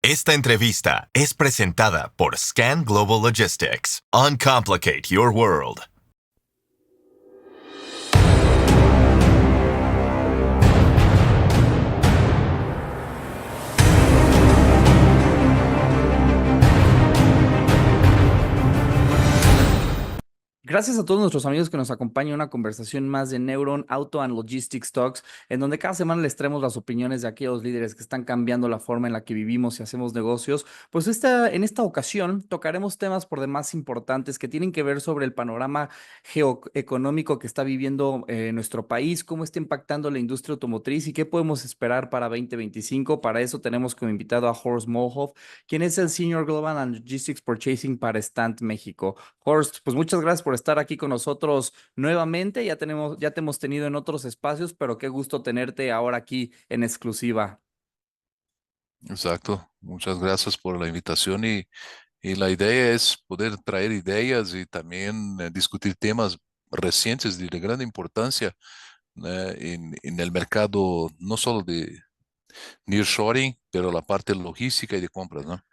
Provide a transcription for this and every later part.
Esta entrevista es presentada por Scan Global Logistics. Uncomplicate your world. Gracias a todos nuestros amigos que nos acompañan en una conversación más de Neuron Auto and Logistics Talks, en donde cada semana les traemos las opiniones de aquellos líderes que están cambiando la forma en la que vivimos y hacemos negocios. Pues en esta ocasión tocaremos temas por demás importantes que tienen que ver sobre el panorama geoeconómico que está viviendo nuestro país, cómo está impactando la industria automotriz y qué podemos esperar para 2025. Para eso tenemos como invitado a Horst Molhoff, quien es el Senior Global and Logistics Purchasing para Stand México. Horst, pues muchas gracias por estar aquí con nosotros nuevamente. Ya te hemos tenido en otros espacios, pero qué gusto tenerte ahora aquí en exclusiva. Exacto, muchas gracias por la invitación y la idea es poder traer ideas y también discutir temas recientes de gran importancia en el mercado, no solo de nearshoring, pero la parte logística y de compras, ¿no?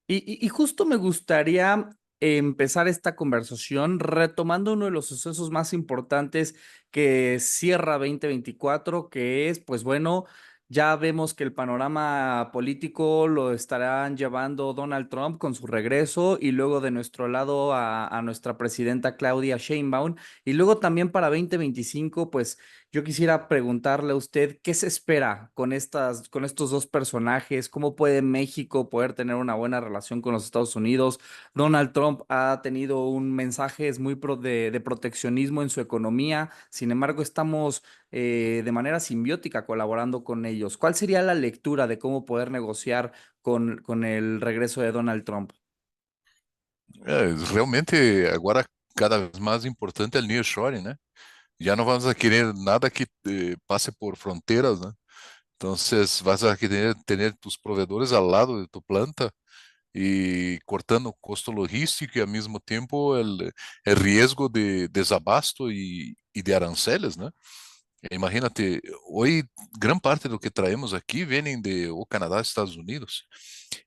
Y justo me gustaría empezar esta conversación retomando uno de los sucesos más importantes que cierra 2024, que es, pues bueno, ya vemos que el panorama político lo estarán llevando Donald Trump con su regreso y luego de nuestro lado a nuestra presidenta Claudia Sheinbaum. Y luego también para 2025, pues yo quisiera preguntarle a usted qué se espera con estos dos personajes, cómo puede México poder tener una buena relación con los Estados Unidos. Donald Trump ha tenido un mensaje muy de proteccionismo en su economía, sin embargo estamos de manera simbiótica colaborando con ellos. ¿Cuál sería la lectura de cómo poder negociar con el regreso de Donald Trump? Realmente agora cada vez mais importante el nearshoring, né? Já não vamos a querer nada que passe por fronteiras, né? Entonces vas a querer tener tus proveedores al lado de tu planta y cortando costo logístico y al mismo tiempo el riesgo de desabasto y de aranceles, ¿no? Imagínate, hoy gran parte de lo que traemos aquí vienen de o Canadá, Estados Unidos.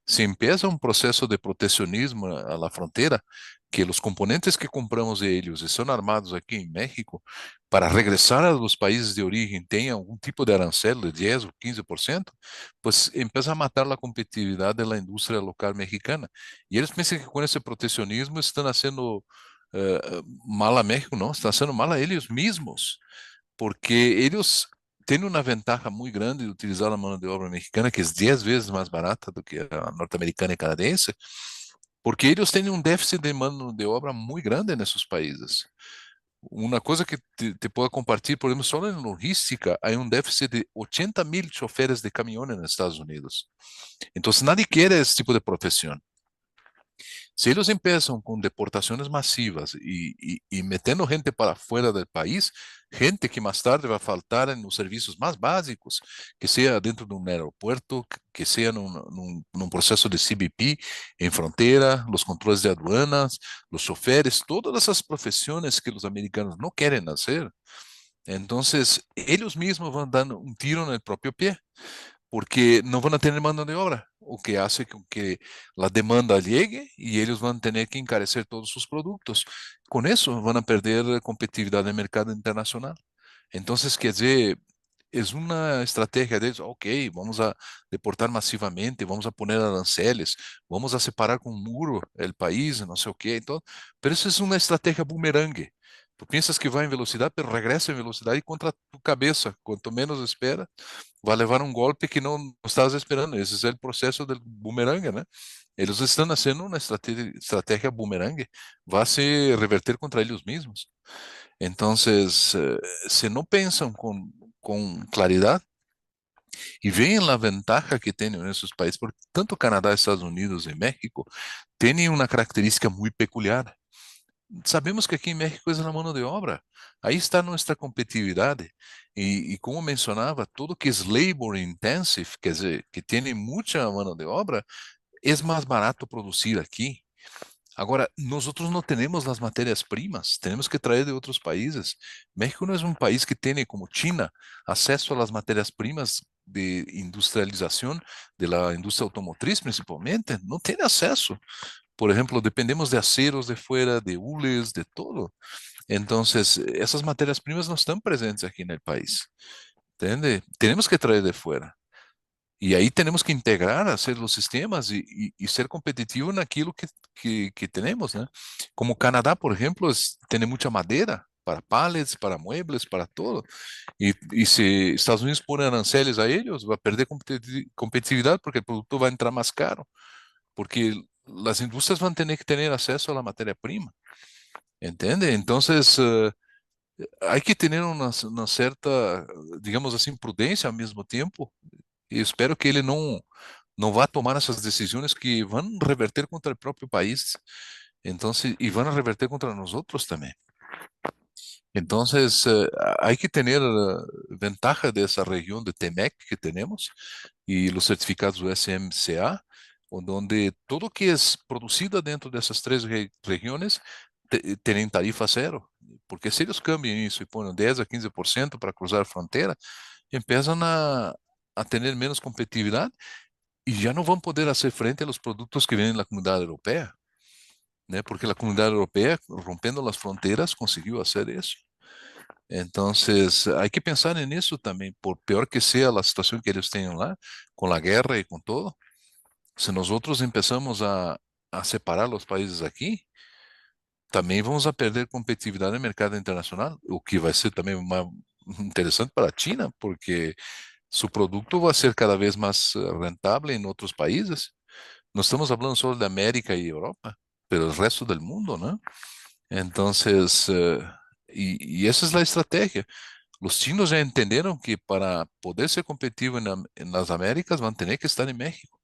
Se empieza un proceso de proteccionismo a la frontera, que los componentes que compramos de ellos y son armados aquí en México, para regresar a los países de origen tengan algún tipo de arancel de 10 o 15%, pues empieza a matar la competitividad de la industria local mexicana. Y ellos piensan que con ese proteccionismo están haciendo mal a México, no, están haciendo mal a ellos mismos porque ellos tienen una ventaja muy grande de utilizar la mano de obra mexicana, que es 10 veces más barata do que a norteamericana y canadiense, porque ellos tienen un déficit de mano de obra muy grande en esos países. Una cosa que te puedo compartir, por ejemplo, solo en logística hay un déficit de 80,000 choferes de camión en Estados Unidos. Entonces nadie quiere ese tipo de profesión. Si ellos empiezan con deportaciones masivas y metiendo gente para fuera del país, gente que más tarde va a faltar en los servicios más básicos, que sea dentro de un aeropuerto, que sea en un proceso de CBP en frontera, los controles de aduanas, los choferes, todas esas profesiones que los americanos no quieren hacer. Entonces, ellos mismos van dando un tiro en el propio pie porque no van a tener mano de obra, o que hace con que la demanda llegue y ellos van a tener que encarecer todos sus productos. Con eso van a perder competitividad en el mercado internacional. Entonces, quer dizer, es una estrategia de, ok, vamos a deportar masivamente, vamos a poner aranceles, vamos a separar con un muro el país, no sé o qué, então, pero eso es una estrategia boomerang. Tu piensas que vai em velocidade, pero regressa em velocidade contra tu cabeça. Quanto menos espera, vai levar um golpe que não estavas esperando. Esse é o processo do boomerang, né? Eles estão fazendo uma estratégia boomerang, vai se reverter contra eles mesmos. Então, se não pensam com claridade e veem a vantagem que têm nesses países, porque tanto Canadá, Estados Unidos e México têm uma característica muito peculiar. Sabemos que aqui em México é na mão de obra. Aí está nossa competitividade. E como mencionava, tudo que é labor intensive, quer dizer, que tem muita mão de obra, é mais barato produzir aqui. Agora, nós não temos as matérias-primas, temos que trazer de outros países. México não é um país que tem, como China, acesso às matérias-primas de industrialización de la industria automotriz principalmente, no tiene acceso. Por ejemplo, dependemos de aceros de fuera, de hules, de todo. Entonces, esas materias primas no están presentes aquí en el país. ¿Entiende? Tenemos que traer de fuera. Y ahí tenemos que integrar, hacer los sistemas y ser competitivo en aquello que tenemos, ¿no? Como Canadá, por ejemplo, tiene mucha madera para pallets, para muebles, para todo. Y si Estados Unidos pone aranceles a ellos, va a perder competitividad porque el producto va a entrar más caro, porque las industrias van a tener que tener acceso a la materia prima, ¿entiende? Entonces, hay que tener una cierta, digamos así, prudencia al mismo tiempo. E espero que ele não vá tomar essas decisões que vão reverter contra o próprio país. Então, e vão reverter contra nós outros também. Então, hay que ter ventaja dessa região de TEMEC que temos e os certificados do SMCA, onde tudo que é produzido dentro dessas três regiões tem tarifa zero. Porque se eles cambiam isso e põem 10 a 15% para cruzar a fronteira, empiezam a ter menos competitividade e já não vão poder fazer frente aos produtos que vêm da comunidade europeia, né? Porque a comunidade europeia, rompendo as fronteiras, conseguiu fazer isso. Então, há que pensar nisso também, por pior que seja a situação que eles tenham lá, com a guerra e com todo, se nós outros começamos a separar os países aqui, também vamos a perder competitividade no mercado internacional, o que vai ser também interessante para a China, porque su producto va a ser cada vez más rentable en otros países. No estamos hablando solo de América y Europa, pero el resto del mundo, ¿no? Entonces, y esa es la estrategia. Los chinos ya entendieron que para poder ser competitivo en las Américas van a tener que estar en México,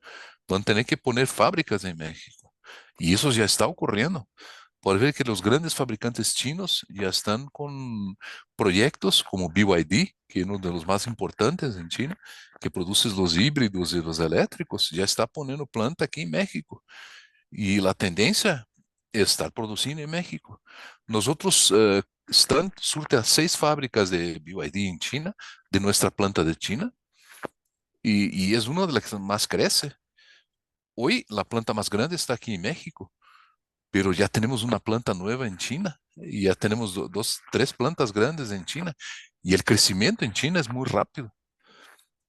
van a tener que poner fábricas en México. Y eso ya está ocurriendo. Pode ver que os grandes fabricantes chinos já estão com projetos como BYD, que é um dos mais importantes em China, que produz os híbridos e os elétricos, já está ponendo planta aqui em México. E a tendência é estar produzindo em México. Nós outros están surte a 6 fábricas de BYD em China, de nossa planta de China, e é uma das que mais cresce. Hoje, a planta mais grande está aqui em México. Pero ya tenemos una planta nueva en China y ya tenemos dos, tres plantas grandes en China y el crecimiento en China es muy rápido.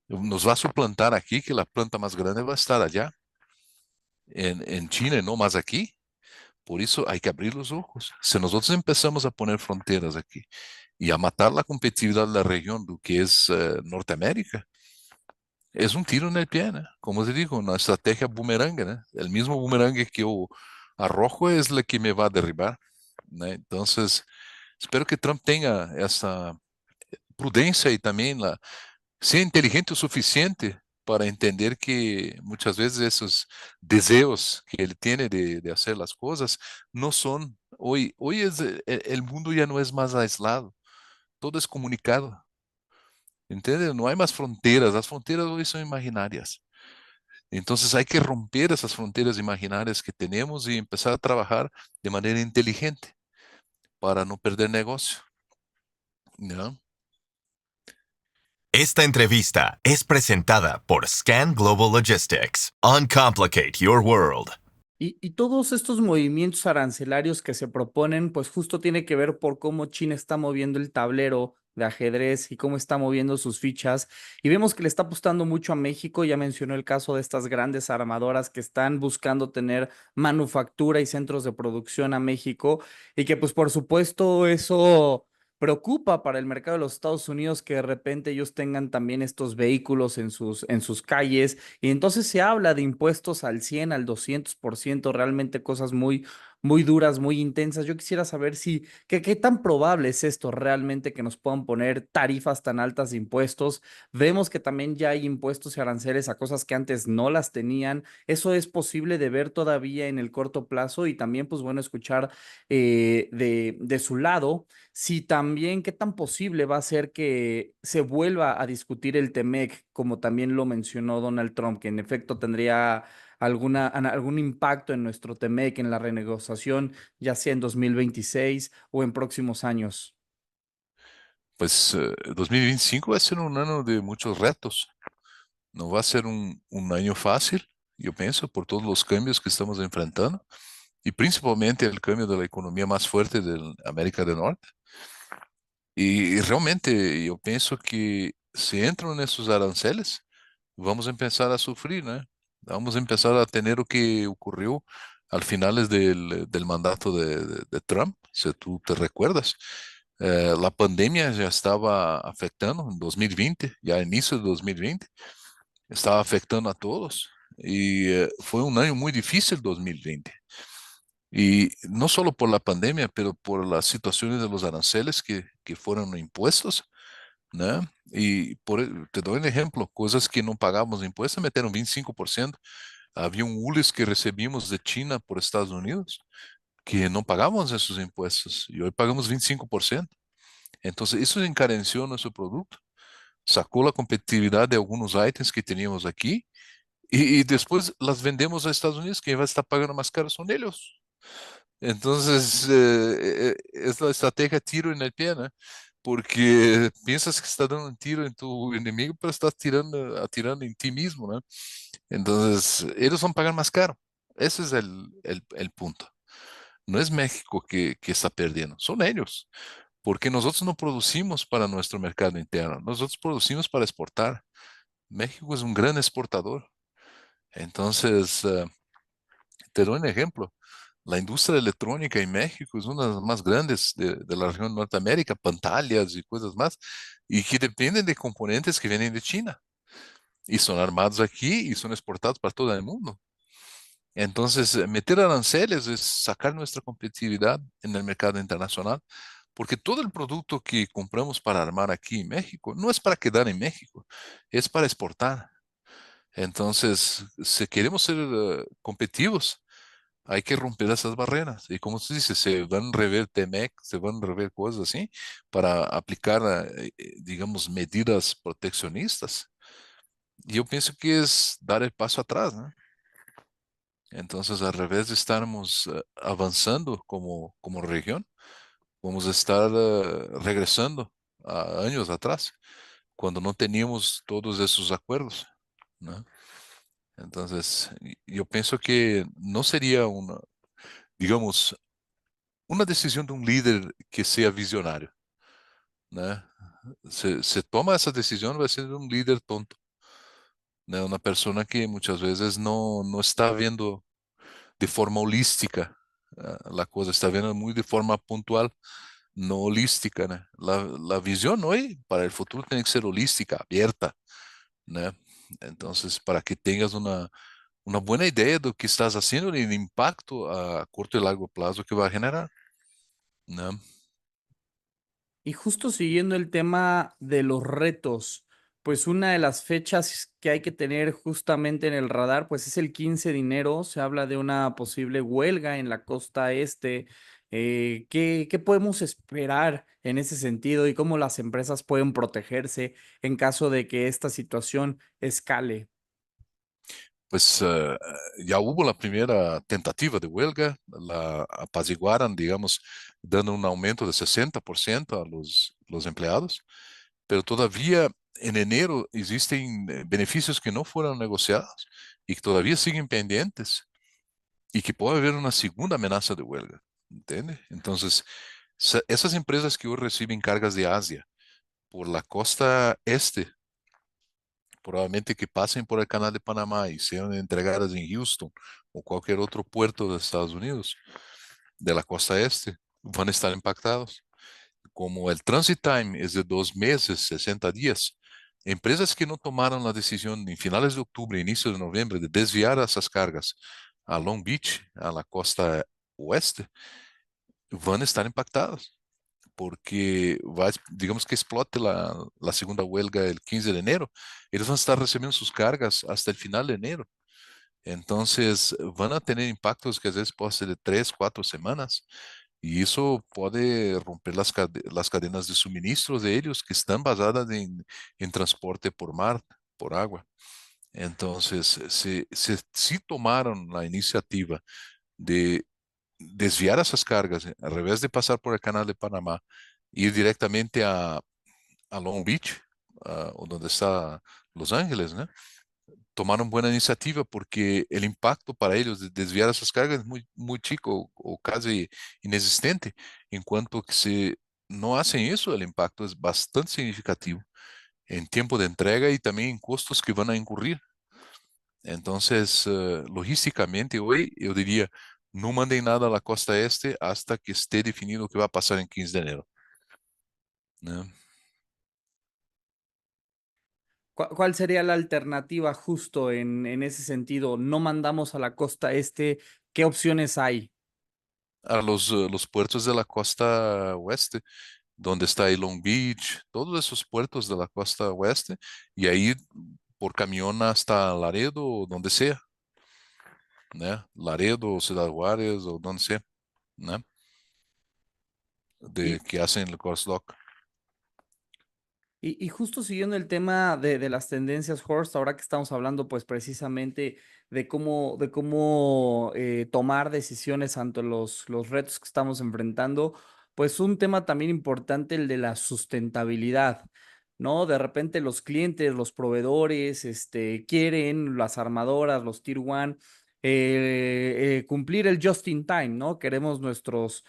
Nos va a suplantar aquí que la planta más grande va a estar allá en China y no más aquí. Por eso hay que abrir los ojos. Si nosotros empezamos a poner fronteras aquí y a matar la competitividad de la región, lo que es Norteamérica, es un tiro en el pie, ¿no? Como te digo, una estrategia boomerang, ¿no? El mismo boomerang que yo arrojo es la que me va a derribar, ¿no? Entonces, espero que Trump tenga essa prudência e também ser inteligente o suficiente para entender que muitas vezes esses desejos que ele tem de fazer as coisas não são. Hoje o mundo já não é mais aislado, todo é comunicado, entende? Não há mais fronteiras, as fronteiras hoje são imaginárias. Entonces hay que romper esas fronteras imaginarias que tenemos y empezar a trabajar de manera inteligente para no perder negocio, ¿no? Esta entrevista es presentada por Scan Global Logistics. Uncomplicate your world. Y todos estos movimientos arancelarios que se proponen, pues justo tiene que ver por cómo China está moviendo el tablero de ajedrez y cómo está moviendo sus fichas. Y vemos que le está apostando mucho a México. Ya mencionó el caso de estas grandes armadoras que están buscando tener manufactura y centros de producción a México y que pues por supuesto eso preocupa para el mercado de los Estados Unidos que de repente ellos tengan también estos vehículos en sus calles y entonces se habla de impuestos al 100, al 200%, realmente cosas muy, muy duras, muy intensas. Yo quisiera saber si, qué tan probable es esto realmente que nos puedan poner tarifas tan altas de impuestos. Vemos que también ya hay impuestos y aranceles a cosas que antes no las tenían. ¿Eso es posible de ver todavía en el corto plazo? Y también, pues bueno, escuchar de su lado, si también qué tan posible va a ser que se vuelva a discutir el TEMEC, como también lo mencionó Donald Trump, que en efecto tendría algún impacto en nuestro TEMEC, en la renegociación, ya sea en 2026 o en próximos años. Pues 2025 vai ser um ano de muitos retos. No va a ser un año fácil, yo pienso, por todos los cambios que estamos enfrentando y principalmente el cambio de la economía más fuerte de América del Norte. Y realmente yo pienso que si entran esos aranceles, vamos a empezar a sufrir, ¿no? Vamos a empezar a tener lo que ocurrió al finales del mandato de Trump, si tú te recuerdas. La pandemia ya estaba afectando en 2020, ya a inicio de 2020, estaba afectando a todos. Y fue un año muy difícil 2020. Y no solo por la pandemia, pero por las situaciones de los aranceles que fueron impuestos, ¿no? Y te doy un ejemplo, cosas que no pagamos impuestos, metieron 25%. Había un ULES que recibimos de China por Estados Unidos, que no pagamos esos impuestos, y hoy pagamos 25%. Entonces, eso encareció nuestro producto, sacó la competitividad de algunos ítems que teníamos aquí, y después las vendemos a Estados Unidos, quien va a estar pagando más caro son ellos. Entonces, es la estrategia tiro en el pie, ¿no? Porque piensas que estás dando un tiro en tu enemigo, pero estás atirando en ti mismo, ¿no? Entonces, ellos van a pagar más caro. Ese es el punto. No es México que está perdiendo, son ellos. Porque nosotros no producimos para nuestro mercado interno, nosotros producimos para exportar. México es un gran exportador. Entonces, te doy un ejemplo. La industria electrónica en México es una de las más grandes de la región de Norteamérica, pantallas y cosas más, y que dependen de componentes que vienen de China y son armados aquí y son exportados para todo el mundo. Entonces, meter aranceles es sacar nuestra competitividad en el mercado internacional, porque todo el producto que compramos para armar aquí en México no es para quedar en México, es para exportar. Entonces, si queremos ser competitivos, hay que romper esas barreras. Y como se dice, se van a rever TEMEC, se van a rever cosas así para aplicar, digamos, medidas proteccionistas. Y yo pienso que es dar el paso atrás, ¿no? Entonces, al revés de estarmos avanzando como región, vamos a estar regresando a años atrás, cuando no teníamos todos esos acuerdos, ¿no? Entonces, yo pienso que no sería una, digamos, una decisión de un líder que sea visionario, ¿no? Se toma esa decisión, va a ser un líder tonto, ¿no? Una persona que muchas veces no está viendo de forma holística la cosa, está viendo muy de forma puntual, no holística, ¿no? La visión hoy para el futuro tiene que ser holística, abierta, ¿no? Entonces, para que tengas una buena idea de lo que estás haciendo y el impacto a corto y largo plazo que va a generar, ¿no? Y justo siguiendo el tema de los retos, pues una de las fechas que hay que tener justamente en el radar, pues es el 15 de enero. Se habla de una posible huelga en la costa este. ¿Qué podemos esperar en ese sentido y cómo las empresas pueden protegerse en caso de que esta situación escale? Pues ya hubo la primera tentativa de huelga, la apaciguaron, digamos, dando un aumento de 60% a los empleados, pero todavía en enero existen beneficios que no fueron negociados y que todavía siguen pendientes y que puede haber una segunda amenaza de huelga, ¿entiende? Entonces, esas empresas que hoy reciben cargas de Asia por la costa este, probablemente que pasen por el canal de Panamá y sean entregadas en Houston o cualquier otro puerto de Estados Unidos, de la costa este, van a estar impactados. Como el transit time es de 2 meses, 60 días, empresas que no tomaron la decisión en finales de octubre, inicio de noviembre, de desviar esas cargas a Long Beach, a la costa oeste, van a estar impactadas porque digamos que explote la segunda huelga el 15 de enero, ellos van a estar recibiendo sus cargas hasta el final de enero. Entonces van a tener impactos que a veces pueden ser de 3, 4 semanas y eso puede romper las cadenas de suministros de ellos que están basadas en transporte por mar, por agua. Entonces, si tomaron la iniciativa de desviar esas cargas, al revés de pasar por el canal de Panamá, ir directamente a Long Beach, o donde está Los Ángeles, ¿no? tomaron buena iniciativa porque el impacto para ellos de desviar esas cargas es muy chico o casi inexistente. En cuanto que si no hacen eso, el impacto es bastante significativo en tiempo de entrega y también en costos que van a incurrir. Entonces, logísticamente hoy yo diría, no manden nada a la costa este hasta que esté definido lo que va a pasar en 15 de enero, ¿no? ¿Cuál sería la alternativa justo en ese sentido? No mandamos a la costa este, ¿qué opciones hay? A los puertos de la costa oeste, donde está ahí Long Beach, todos esos puertos de la costa oeste, y ahí por camión hasta Laredo o donde sea, ¿no? Laredo o Ciudad Juárez o donde sea, ¿no? De Y, que hacen el crossdock. y justo siguiendo el tema de las tendencias, Horst, ahora que estamos hablando pues precisamente de cómo tomar decisiones ante los retos que estamos enfrentando, pues un tema también importante, el de la sustentabilidad, ¿no? De repente los clientes, los proveedores, quieren, las armadoras, los Tier One, cumplir el just in time, ¿no? Queremos nuestros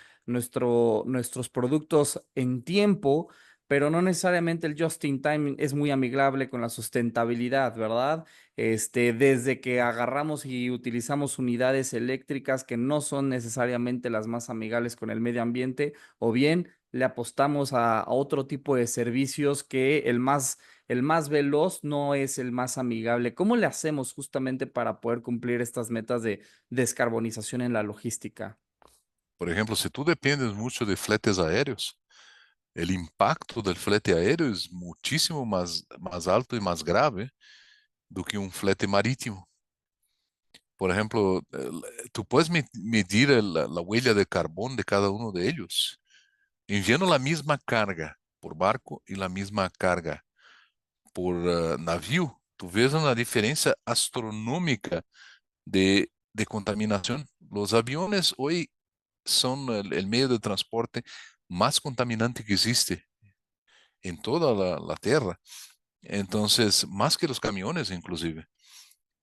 productos en tiempo, pero no necesariamente el just in time es muy amigable con la sustentabilidad, ¿verdad? Desde que agarramos y utilizamos unidades eléctricas que no son necesariamente las más amigables con el medio ambiente, o bien le apostamos a otro tipo de servicios que el más veloz no es el más amigable. ¿Cómo le hacemos justamente para poder cumplir estas metas de descarbonización en la logística? Por ejemplo, si tú dependes mucho de fletes aéreos, el impacto del flete aéreo es muchísimo más alto y más grave do que un flete marítimo. Por ejemplo, tú puedes medir la huella de carbón de cada uno de ellos, enviando la misma carga por barco y la misma carga por navio. Tú ves una diferencia astronómica de contaminación. Los aviones hoy son el medio de transporte más contaminante que existe en toda la Tierra. Entonces, más que los camiones inclusive.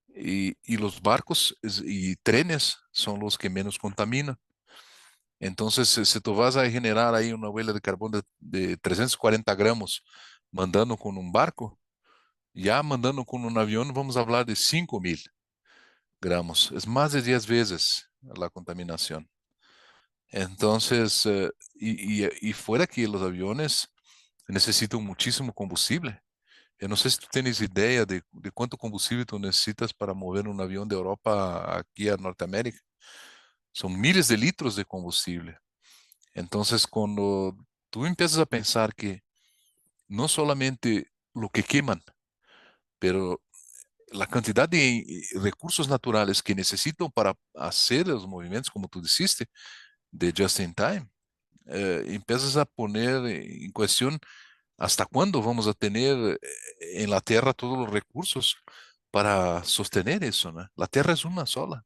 Y los barcos y trenes son los que menos contaminan. Entonces, si tú vas a generar ahí una huella de carbón de 340 gramos mandando con un barco, ya mandando con un avión vamos a hablar de 5.000 gramos. Es más de 10 veces la contaminación. Entonces, y fuera que los aviones necesitan muchísimo combustible. Eu não sei se tu tens ideia de quanto combustível tu necessitas para mover um avião da Europa aqui a Norteamérica. São miles de litros de combustível. Então, quando tu empiezas a pensar que não solamente lo que queman, pero la cantidad de recursos naturales que necesitan para hacer los movimientos, como tú dijiste, de just in time, empiezas a poner en cuestión hasta cuándo vamos a tener en la Tierra todos los recursos para sostener eso, ¿no? La Tierra es una sola.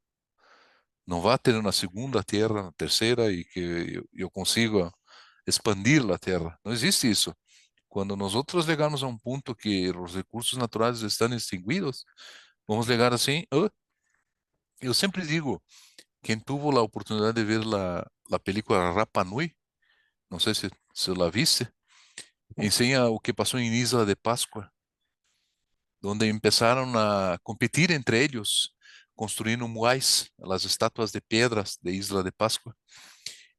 No va a tener una segunda Tierra, una tercera y que yo consiga expandir la Tierra. No existe eso. Cuando nosotros llegamos a un punto que los recursos naturales están extinguidos, vamos a llegar así. Yo siempre digo, quien tuvo la oportunidad de ver la película Rapa Nui, no sé si la viste, enseña o que pasó en Isla de Pascua, donde empezaron a competir entre ellos, construyendo muais, las estatuas de piedras de Isla de Pascua.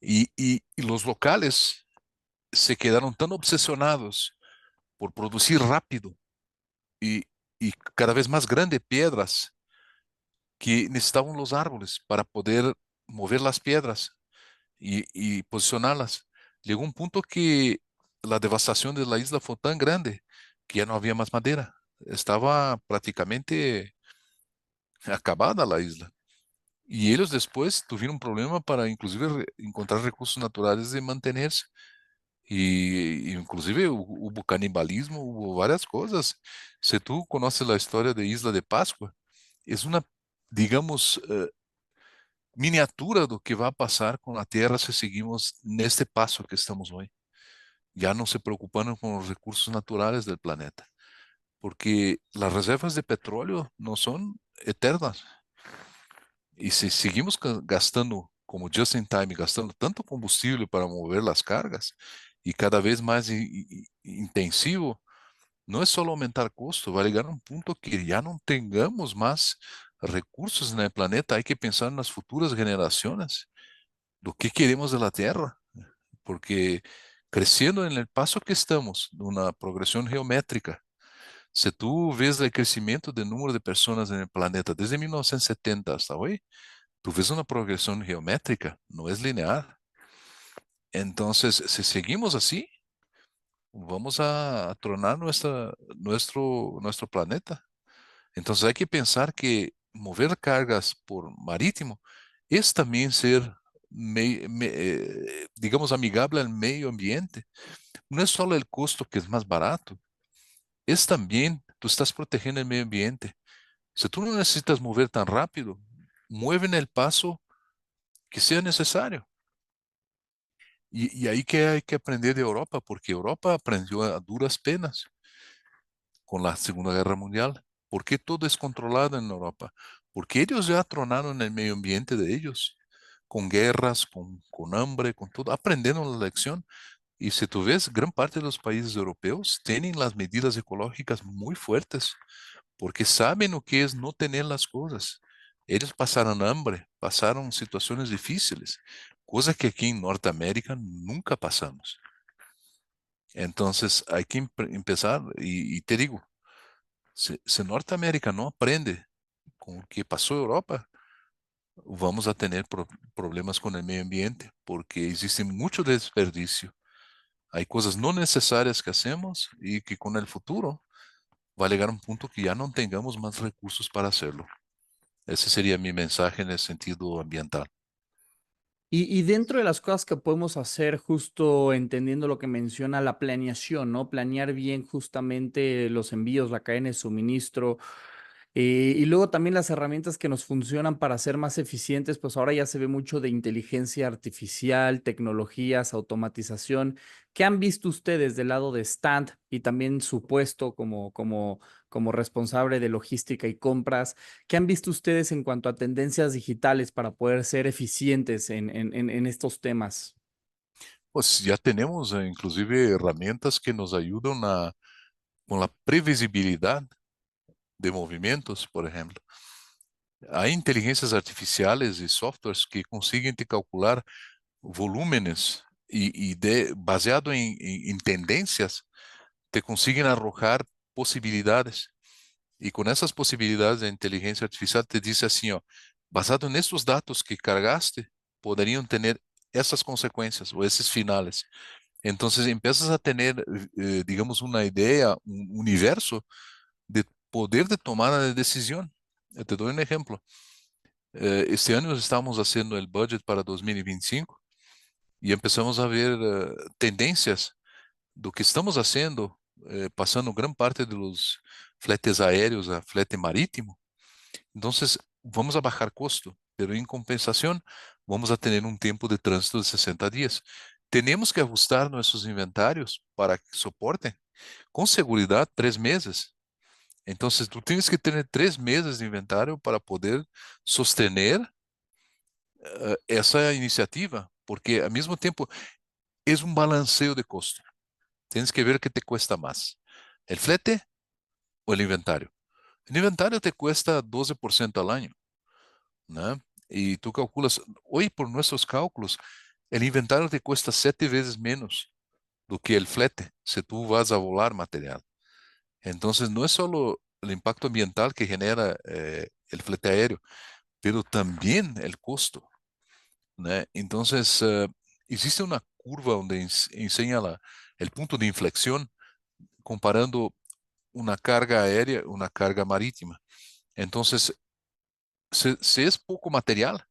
Y los locales se quedaron tan obsesionados por producir rápido y, y cada vez más grandes piedras que necesitaban los árboles para poder mover las piedras y posicionarlas. Llegó un punto que la devastación de la isla fue tan grande que ya no había más madera. Estaba prácticamente acabada la isla. Y ellos después tuvieron un problema para inclusive encontrar recursos naturales de mantenerse. Y inclusive hubo canibalismo, hubo varias cosas. Si tú conoces la historia de Isla de Pascua, es una, digamos, miniatura do que vai passar com a Terra se seguimos neste passo que estamos hoje, já não se preocupando com os recursos naturais do planeta. porque las reservas de petróleo no son eternas. Y si seguimos gastando como just in time, gastando tanto combustible para mover las cargas y cada vez más intensivo, no es solo aumentar costo, va a llegar a un punto que ya no tengamos más recursos en el planeta. Hay que pensar en las futuras generaciones, lo que queremos de la Tierra, porque creciendo en el paso que estamos, de una progresión geométrica, si tú ves el crecimiento del número de personas en el planeta desde 1970 hasta hoy, tú ves una progresión geométrica, no es lineal. Entonces, si seguimos así, vamos a tronar nuestro planeta. Entonces, hay que pensar que mover cargas por marítimo es también ser, digamos, amigable al medio ambiente. No es solo el costo que es más barato, es también, tú estás protegiendo el medio ambiente. Si tú no necesitas mover tan rápido, mueve en el paso que sea necesario. Y ahí que hay que aprender de Europa, porque Europa aprendió a duras penas con la Segunda Guerra Mundial. ¿Por qué todo es controlado en Europa? Porque ellos ya tronaron el medio ambiente de ellos, con guerras, con hambre, con todo, aprendieron la lección. Y si tú ves, gran parte de los países europeos tienen las medidas ecológicas muy fuertes, porque saben lo que es no tener las cosas. Ellos pasaron hambre, pasaron situaciones difíciles, cosas que aquí en Norteamérica nunca pasamos. Entonces hay que empezar, y te digo, si Norteamérica no aprende con lo que pasó en Europa, vamos a tener problemas con el medio ambiente, porque existe mucho desperdicio. Hay cosas no necesarias que hacemos y que con el futuro va a llegar a un punto que ya no tengamos más recursos para hacerlo. Ese sería mi mensaje en el sentido ambiental. Y dentro de las cosas que podemos hacer, justo entendiendo lo que menciona la planeación, ¿no? Planear bien justamente los envíos, la cadena de suministro, y luego también las herramientas que nos funcionan para ser más eficientes, pues ahora ya se ve mucho de inteligencia artificial, tecnologías, automatización. ¿Qué han visto ustedes del lado de Stand y también su puesto como responsable de logística y compras? ¿Qué han visto ustedes en cuanto a tendencias digitales para poder ser eficientes en estos temas? Pues ya tenemos inclusive herramientas que nos ayudan con la previsibilidad de movimientos, por ejemplo. Hay inteligencias artificiales y softwares que consiguen te calcular volúmenes baseado en tendencias, te consiguen arrojar posibilidades. Y con esas posibilidades de inteligencia artificial te dice así, ó, basado en estos datos que cargaste, podrían tener esas consecuencias o esos finales. Entonces empiezas a tener, digamos, una idea, un universo de poder de tomada de decisión. Te doy un ejemplo. Este año estamos haciendo el budget para 2025 y empezamos a ver tendencias do que estamos haciendo, pasando gran parte de los fletes aéreos a flete marítimo. Entonces, vamos a bajar costo, pero en compensación, vamos a tener un tiempo de tránsito de 60 días. Tenemos que ajustar nuestros inventarios para que soporten con seguridad 3 meses. Entonces, tú tienes que tener 3 meses de inventario para poder sostener essa iniciativa, porque al mismo tiempo es un balanceo de costo. Tienes que ver qué te cuesta más, el flete o el inventario. El inventario te cuesta 12% al año, ¿no? Y tú calculas, hoy por nuestros cálculos, el inventario te cuesta 7 veces menos do que el flete si tú vas a volar material. Entonces, no es solo el impacto ambiental que genera el flete aéreo, pero también el costo, ¿no? Entonces, existe una curva donde enseña el punto de inflexión comparando una carga aérea, una carga marítima. Entonces, si es poco material,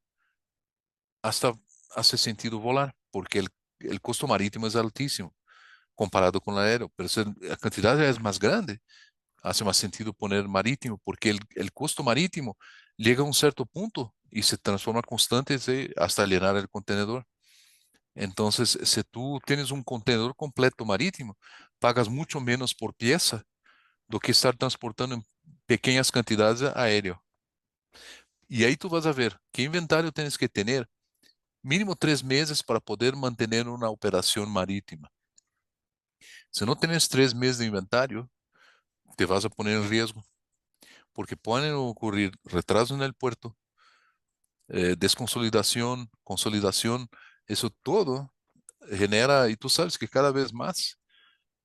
hasta hace sentido volar, porque el costo marítimo es altísimo comparado con el aéreo, pero si la cantidad es más grande, hace más sentido poner marítimo, porque el costo marítimo llega a un cierto punto y se transforma constante hasta llenar el contenedor. Entonces, si tú tienes un contenedor completo marítimo, pagas mucho menos por pieza do que estar transportando em pequeñas cantidades aéreo. E aí tu vas a ver que inventário tens que ter mínimo 3 meses para poder manter uma operação marítima. Se não tens 3 meses de inventário, te vas a poner em risco, porque podem ocorrer retrasos no puerto, desconsolidação, consolidação, isso todo genera, e tu sabes que cada vez mais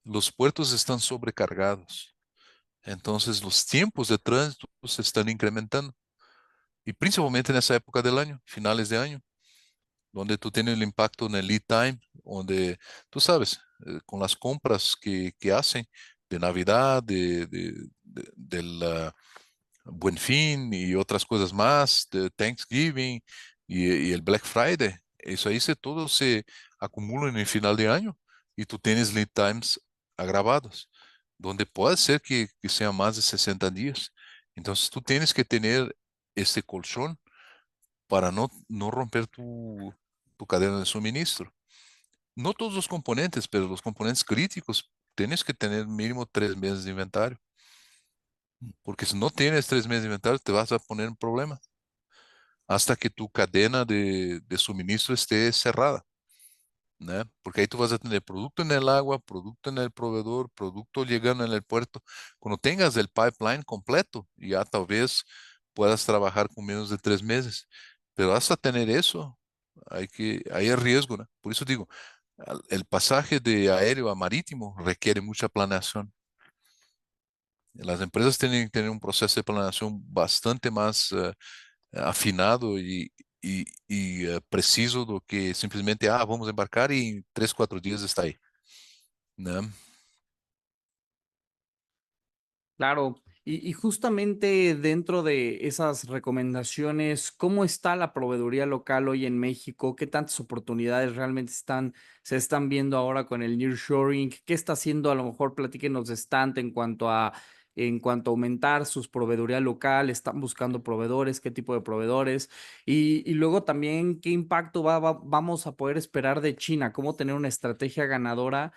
os puertos estão sobrecargados. Então, os tempos de trânsito se estão incrementando. E principalmente nessa época do ano, finales de ano, onde tu tens o impacto no lead time, onde, tu sabes, com as compras que hacen de Navidad, del Buen Fin y otras cosas más, de Thanksgiving y el Black Friday, eso ahí todo se acumula en el final de año y tú tienes lead times agravados, donde puede ser que sean más de 60 días. Entonces tú tienes que tener este colchón para no romper tu cadena de suministro. No todos los componentes, pero los componentes críticos tienes que tener mínimo 3 meses de inventario. Porque si no tienes 3 meses de inventario, te vas a poner en problemas hasta que tu cadena de suministro esté cerrada, ¿no? Porque ahí tú vas a tener producto en el agua, producto en el proveedor, producto llegando en el puerto. Cuando tengas el pipeline completo, ya tal vez puedas trabajar con menos de 3 meses. Pero hasta tener eso, hay el riesgo, ¿no? Por eso digo, el pasaje de aéreo a marítimo requiere mucha planeación. Las empresas tienen que tener un proceso de planeación bastante más afinado y preciso do que simplesmente, vamos embarcar e em 3, 4 dias está aí, né? Claro, y justamente dentro de esas recomendaciones, ¿cómo está la proveeduría local hoy en México? ¿Qué tantas oportunidades realmente se están viendo ahora con el nearshoring? ¿Qué está haciendo? A lo mejor platíquenos de Stant en cuanto a aumentar sus proveeduría local, están buscando proveedores, qué tipo de proveedores, y luego también qué impacto vamos a poder esperar de China, cómo tener una estrategia ganadora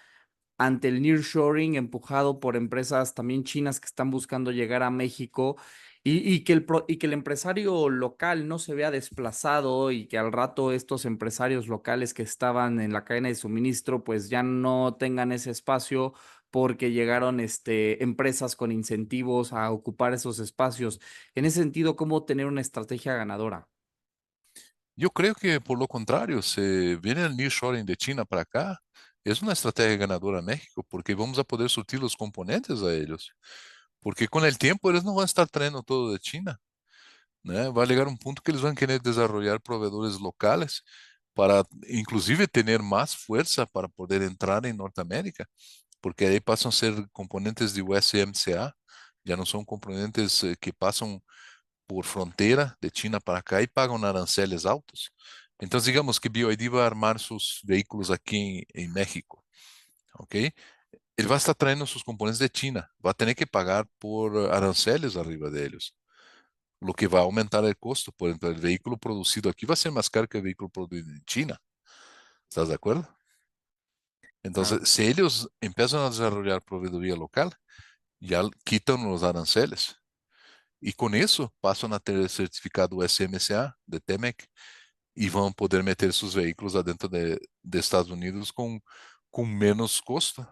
ante el nearshoring empujado por empresas también chinas que están buscando llegar a México y que el empresario local no se vea desplazado y que al rato estos empresarios locales que estaban en la cadena de suministro pues ya no tengan ese espacio porque llegaron empresas con incentivos a ocupar esos espacios. En ese sentido, ¿cómo tener una estrategia ganadora? Eu creio que, por lo contrario, se viene el nearshoring de China para acá, es una estrategia ganadora a México, porque vamos a poder surtir los componentes a ellos. Porque con el tiempo ellos no van a estar trayendo todo de China, né? Va a llegar un punto que ellos van a querer desarrollar proveedores locales para, inclusive, tener más fuerza para poder entrar en Norteamérica, porque ahí pasan a ser componentes de USMCA, ya no son componentes que pasan por fronteira de China para cá e pagam aranceles altos. Então, digamos que BYD vai armar seus veículos aqui em México, ok? Ele vai estar trayendo seus componentes de China, vai ter que pagar por aranceles arriba deles, o que vai aumentar o custo. Por exemplo, o veículo produzido aqui vai ser mais caro que o veículo produzido em China. ¿Estás de acordo? Então, Claro. se eles começam a desenvolver proveedoria local, já quitam os aranceles. E com isso, passam a ter certificado USMCA, de TEMEC, e vão poder meter seus veículos adentro de Estados Unidos com menos custo.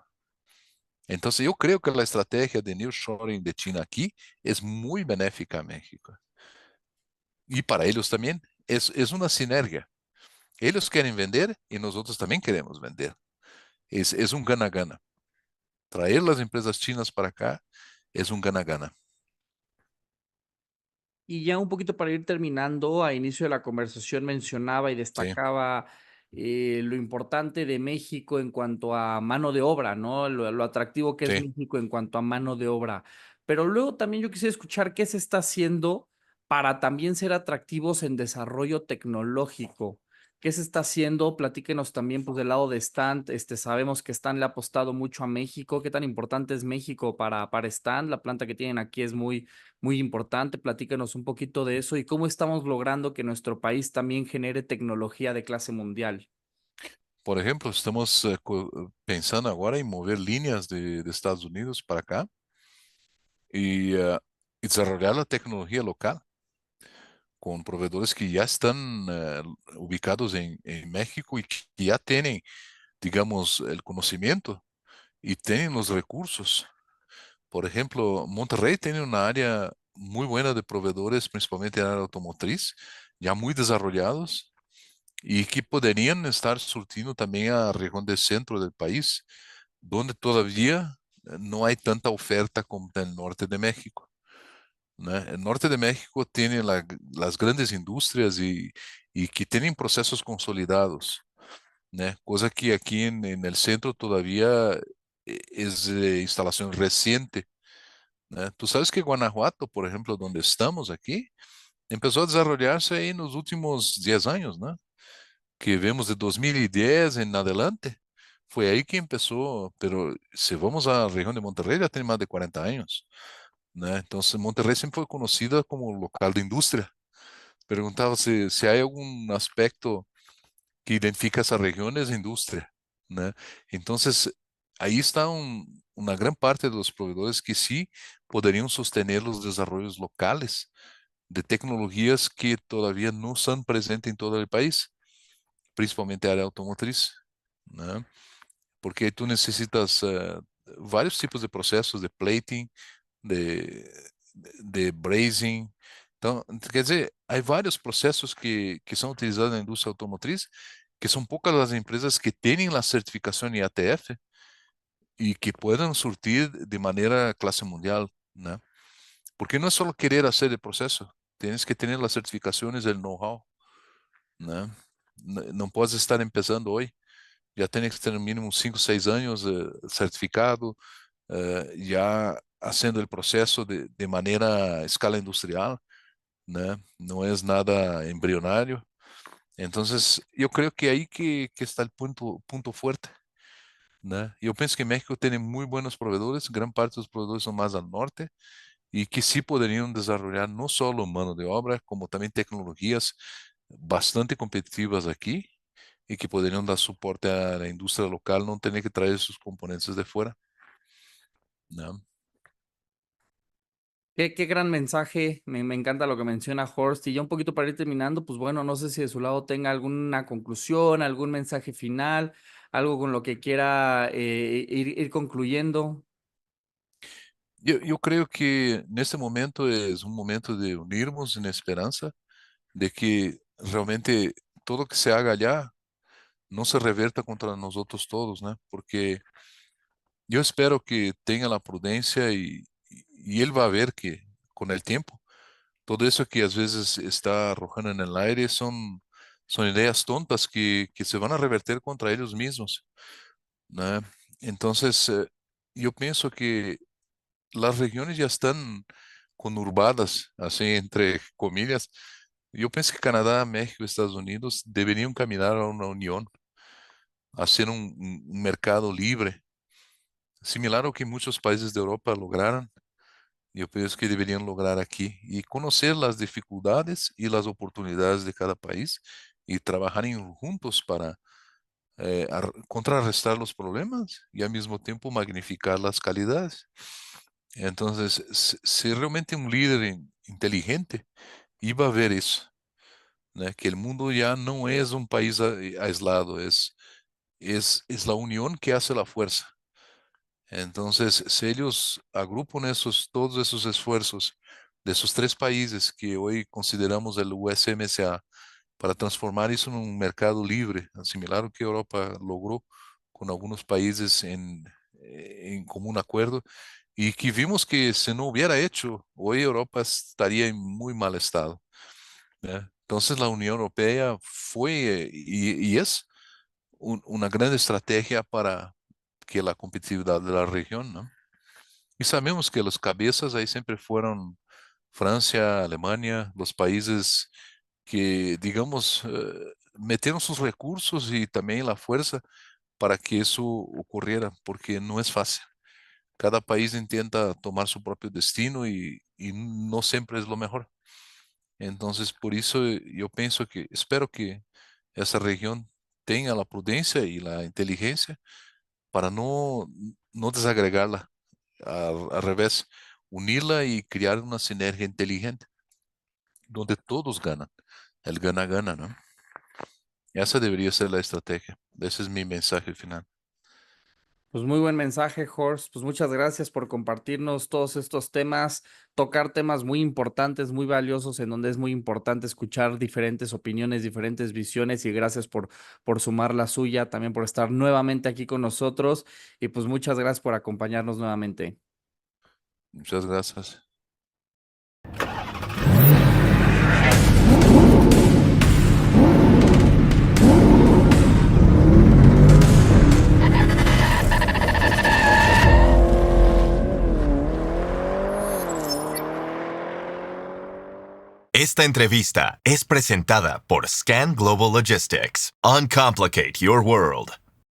Então, eu creio que a estratégia de nearshoring de China aqui é muito benéfica a México. E para eles também é uma sinergia. Eles querem vender e nós outros também queremos vender. É um gana-gana. Trazer as empresas chinas para cá é um gana-gana. Y ya un poquito para ir terminando, a inicio de la conversación mencionaba y Sim, destacaba lo importante de México en cuanto a mano de obra, ¿no? Lo atractivo que es sim. México en cuanto a mano de obra. Pero luego también yo quisiera escuchar qué se está haciendo para también ser atractivos en desarrollo tecnológico. ¿Qué se está haciendo? Platíquenos también pues del lado de Stant. Sabemos que Stant le ha apostado mucho a México. ¿Qué tan importante es México para Stant? La planta que tienen aquí es muy importante. Platícanos un poquito de eso y cómo estamos logrando que nuestro país también genere tecnología de clase mundial. Por exemplo, estamos pensando agora em mover linhas de Estados Unidos para cá, y desarrollar la tecnología local con proveedores que ya están ubicados en México y que ya tienen, digamos, el conocimiento y tienen los recursos. Por ejemplo, Monterrey tiene una área muy buena de proveedores, principalmente en el área automotriz, ya muy desarrollados y que podrían estar surtiendo también a región del centro del país, donde todavía no hay tanta oferta como en el norte de México, ¿no? El norte de México tiene las grandes industrias y que tienen procesos consolidados, ¿no? Cosa que aquí en el centro todavía es de instalación reciente, ¿no? Tú sabes que Guanajuato, por ejemplo, donde estamos aquí, empezó a desarrollarse ahí en los últimos 10 años, ¿no? Que vemos de 2010 en adelante. Fue ahí que empezó, pero si vamos a la región de Monterrey, ya tiene más de 40 años, ¿no? Entonces, Monterrey siempre fue conocida como local de industria. Preguntaba si hay algún aspecto que identifica esa región, es industria, ¿no? Entonces, ahí está una gran parte de los proveedores que sí podrían sostener los desarrollos locales de tecnologías que todavía no están presentes en todo el país, principalmente área automotriz, ¿no? Porque tú necesitas varios tipos de procesos de plating, de, de brazing. Entonces, quer dizer, hay varios procesos que son utilizados en la industria automotriz, que son pocas las empresas que tienen la certificación IATF y que puedan surtir de manera clase mundial, ¿no? Porque no es solo querer hacer el proceso, tienes que tener las certificaciones, el know-how, ¿no? No, no puedes estar empezando hoy, ya tienes que tener mínimo 5 o 6 años certificado, ya haciendo el proceso de manera a escala industrial, ¿no? No es nada embrionario. Entonces, yo creo que ahí que está el punto fuerte, ¿no? Yo pienso que México tiene muy buenos proveedores, gran parte de los proveedores son más al norte y que sí podrían desarrollar no solo mano de obra, como también tecnologías bastante competitivas aquí y que podrían dar soporte a la industria local, no tener que traer sus componentes de fuera, ¿no? Qué gran mensaje, me encanta lo que menciona Horst. Y ya un poquito para ir terminando, pues bueno, no sé si de su lado tenga alguna conclusión, algún mensaje final, algo con lo que quiera ir concluyendo. Yo creo que en este momento es un momento de unirnos en esperanza de que realmente todo lo que se haga allá no se reverta contra nosotros todos, ¿no? Porque yo espero que tenga la prudencia y él va a ver que con el tiempo, todo eso que a veces está arrojando en el aire son ideas tontas que se van a revertir contra ellos mismos, ¿no? Entonces, yo pienso que las regiones ya están conurbadas, así entre comillas. Yo pienso que Canadá, México y Estados Unidos deberían caminar a una unión, a hacer un mercado libre, similar a lo que muchos países de Europa lograron. Yo pienso que deberían lograr aquí y conocer las dificultades y las oportunidades de cada país y trabajar juntos para contrarrestar los problemas y al mismo tiempo magnificar las calidades. Entonces, si realmente un líder inteligente iba a ver eso, ¿no? Que el mundo ya no es un país aislado, es la unión que hace la fuerza. Entonces, si ellos agrupan todos esos esfuerzos de esos tres países que hoy consideramos el USMCA para transformar eso en un mercado libre, similar a lo que Europa logró con algunos países en común acuerdo, y que vimos que si no hubiera hecho, hoy Europa estaría en muy mal estado, ¿ya? Entonces la Unión Europea fue y es una gran estrategia para que la competitividad de la región, ¿no? Y sabemos que los cabezas ahí siempre fueron Francia, Alemania, los países que, digamos, metieron sus recursos y también la fuerza para que eso ocurriera, porque no es fácil. Cada país intenta tomar su propio destino y no siempre es lo mejor. Entonces, por eso yo pienso que, espero que esa región tenga la prudencia y la inteligencia para no desagregarla, al revés, unirla y crear una sinergia inteligente, donde todos ganan, el gana-gana, ¿no? Esa debería ser la estrategia. Ese es mi mensaje final. Pues muy buen mensaje, Horst. Pues muchas gracias por compartirnos todos estos temas, tocar temas muy importantes, muy valiosos, en donde es muy importante escuchar diferentes opiniones, diferentes visiones, y gracias por sumar la suya, también por estar nuevamente aquí con nosotros, y pues muchas gracias por acompañarnos nuevamente. Muchas gracias. Esta entrevista es presentada por Scan Global Logistics. Uncomplicate your world.